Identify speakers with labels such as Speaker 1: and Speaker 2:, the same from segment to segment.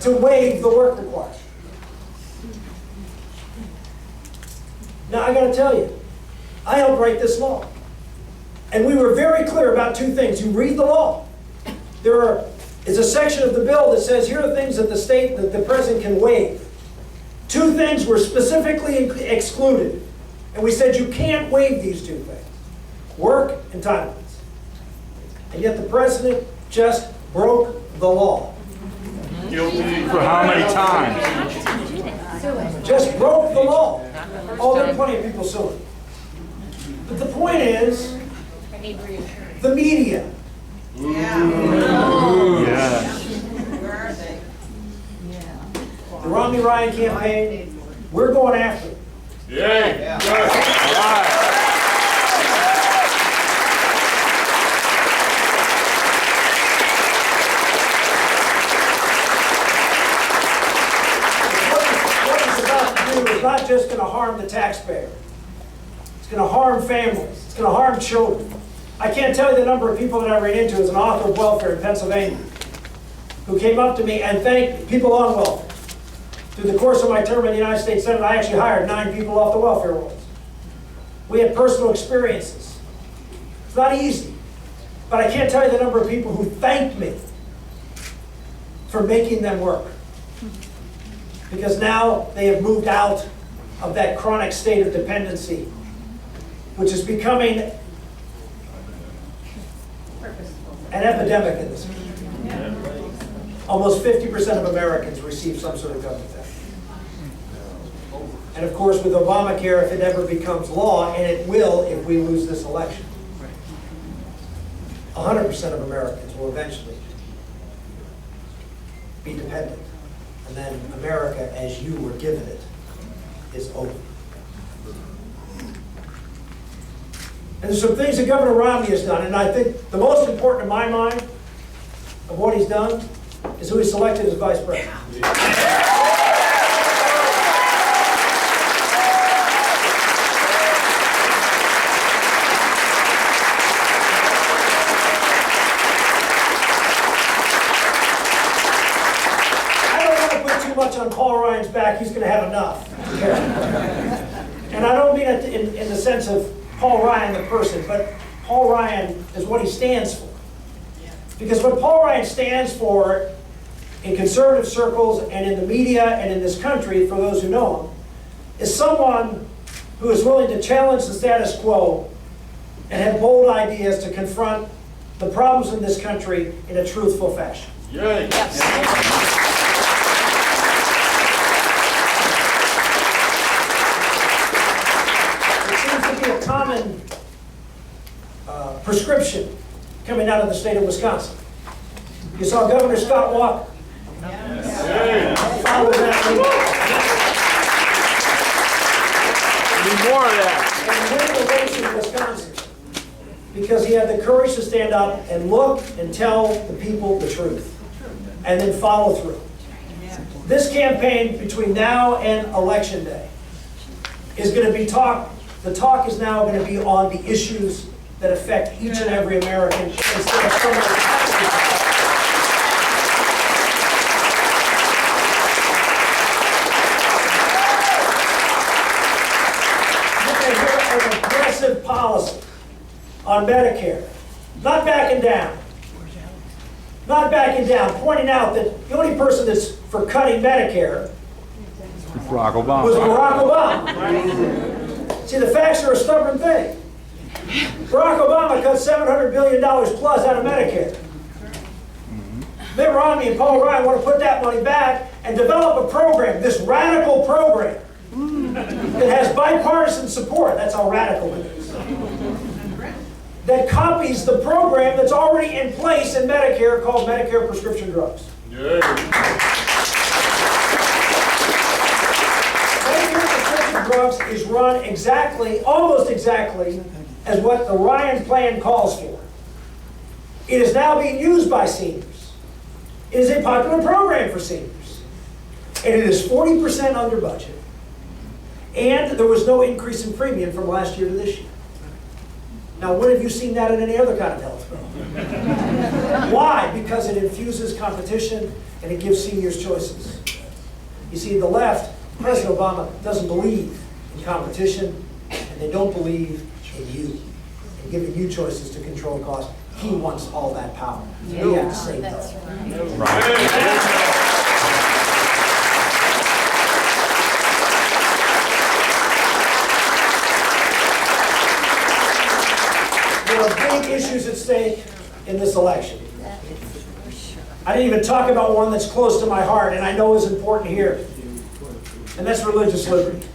Speaker 1: to waive the work requirement. Now, I got to tell you, I helped write this law. And we were very clear about two things. You read the law. There is a section of the bill that says here are things that the president can waive. Two things were specifically excluded. And we said you can't waive these two things. Work entitlements. And yet the president just broke the law.
Speaker 2: Guilty. For how many times?
Speaker 1: Just broke the law. Oh, there are plenty of people suing. But the point is, the media.
Speaker 2: Yeah.
Speaker 1: The Romney-Ryan campaign, we're going after it.
Speaker 2: Yeah.
Speaker 1: What it's about to do is not just going to harm the taxpayer. It's going to harm families. It's going to harm children. I can't tell you the number of people that I ran into as an author of welfare in Pennsylvania who came up to me and thanked people on welfare. Through the course of my term in the United States Senate, I actually hired 9 people off the welfare rolls. We had personal experiences. It's not easy, but I can't tell you the number of people who thanked me for making them work. Because now they have moved out of that chronic state of dependency, which is becoming an epidemic in this country. Almost 50% of Americans receive some sort of government benefit. And of course, with Obamacare, if it ever becomes law, and it will if we lose this election, 100% of Americans will eventually be dependent. And then America, as you were given it, is over. And there's some things that Governor Romney has done, and I think the most important in my mind of what he's done is who he selected as vice president. I don't want to put too much on Paul Ryan's back. He's going to have enough. And I don't mean it in the sense of Paul Ryan the person, but Paul Ryan is what he stands for. Because what Paul Ryan stands for in conservative circles and in the media and in this country, for those who know him, is someone who is willing to challenge the status quo and have bold ideas to confront the problems in this country in a truthful fashion.
Speaker 2: Yes.
Speaker 1: A common prescription coming out of the state of Wisconsin. You saw Governor Scott Walker. Follow that.
Speaker 2: Need more of that.
Speaker 1: And win the race in Wisconsin because he had the courage to stand up and look and tell the people the truth and then follow through. This campaign between now and Election Day is going to be the talk is now going to be on the issues that affect each and every American instead of some of the an aggressive policy on Medicare. Not backing down. Not backing down. Pointing out that the only person that's for cutting Medicare
Speaker 2: Barack Obama.
Speaker 1: was Barack Obama. See, the facts are a stubborn thing. Barack Obama cut $700 billion plus out of Medicare. Mitt Romney and Paul Ryan want to put that money back and develop a program, this radical program, that has bipartisan support. That's how radical it is. That copies the program that's already in place in Medicare called Medicare prescription drugs.
Speaker 2: Yeah.
Speaker 1: Drugs is run almost exactly, as what the Ryan plan calls for. It is now being used by seniors. It is a popular program for seniors. And it is 40% under budget. And there was no increase in premium from last year to this year. Now, when have you seen that in any other kind of health bill? Why? Because it infuses competition and it gives seniors choices. You see, the left, President Obama, doesn't believe in competition, and they don't believe in you, and giving you choices to control costs. He wants all that power. We have to save those. There are big issues at stake in this election. I didn't even talk about one that's close to my heart and I know is important here, and that's religious liberty.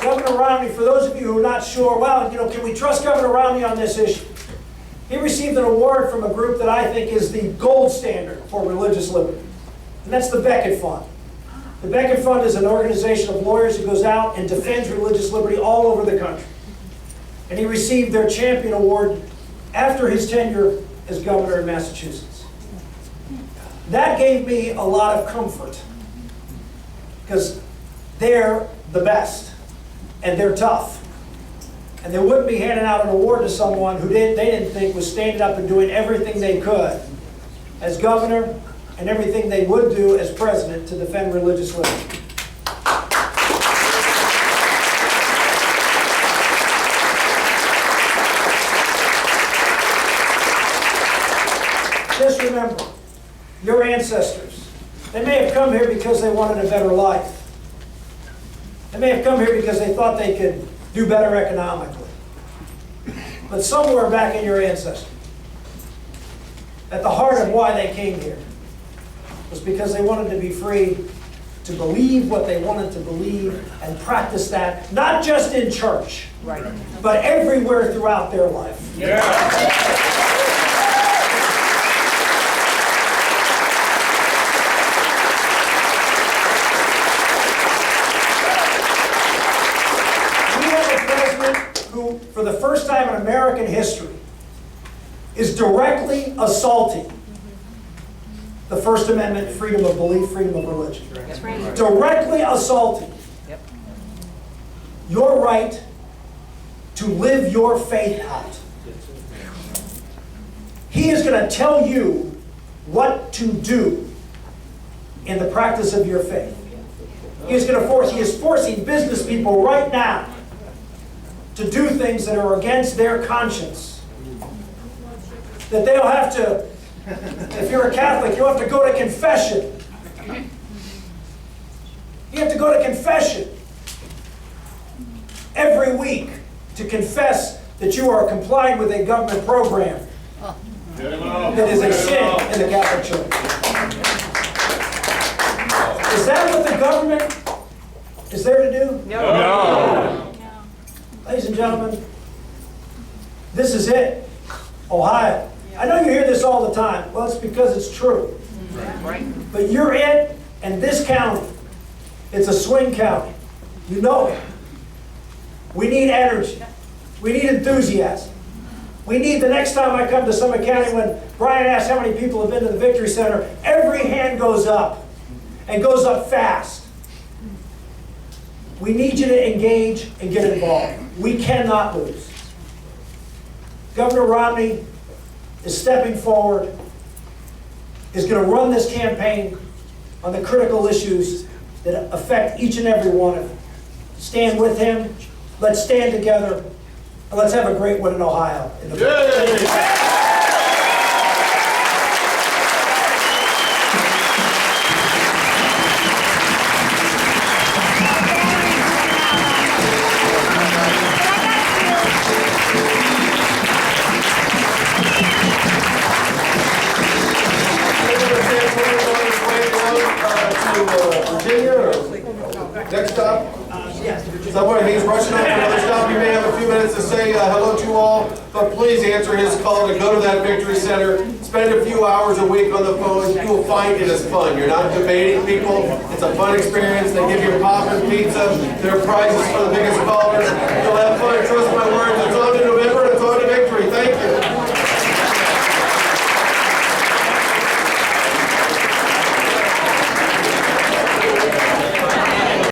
Speaker 1: Governor Romney, for those of you who are not sure, well, can we trust Governor Romney on this issue? He received an award from a group that I think is the gold standard for religious liberty, and that's the Beckett Fund. The Beckett Fund is an organization of lawyers who goes out and defends religious liberty all over the country. And he received their Champion Award after his tenure as governor in Massachusetts. That gave me a lot of comfort, because they're the best, and they're tough. And they wouldn't be handing out an award to someone who they didn't think was standing up and doing everything they could as governor and everything they would do as president to defend religious liberty. Just remember, your ancestors, they may have come here because they wanted a better life. They may have come here because they thought they could do better economically. But somewhere back in your ancestry, at the heart of why they came here, was because they wanted to be free to believe what they wanted to believe and practice that, not just in church, but everywhere throughout their life. Yeah. Who, for the first time in American history, is directly assaulting the First Amendment, freedom of belief, freedom of religion. Right. Directly assaulting your right to live your faith out. He is going to tell you what to do in the practice of your faith. He is forcing business people right now to do things that are against their conscience. That they'll have to, if you're a Catholic, you'll have to go to confession. You have to go to confession every week to confess that you are complying with a government program that is a sin in the Catholic Church. Is that what the government is there to do? No. Ladies and gentlemen, this is it. Ohio. I know you hear this all the time. Well, it's because it's true. Right. But you're it, and this county, it's a swing county. You know it. We need energy. We need enthusiasm. We need, the next time I come to Summit County, when Brian asks how many people have been to the Victory Center, every hand goes up, and goes up fast. We need you to engage and get involved. We cannot lose. Governor Romney is stepping forward, is going to run this campaign on the critical issues that affect each and every one of you. Stand with him. Let's stand together. And let's have a great one in Ohio.
Speaker 3: Next stop. Someone, he's rushing off to another stop. You may have a few minutes to say hello to all, but please answer his call to go to that Victory Center. Spend a few hours a week on the phone. You'll find it is fun. You're not debating people. It's a fun experience. They give you pop and pizza. There are prizes for the biggest callers. You'll have fun. Trust my word.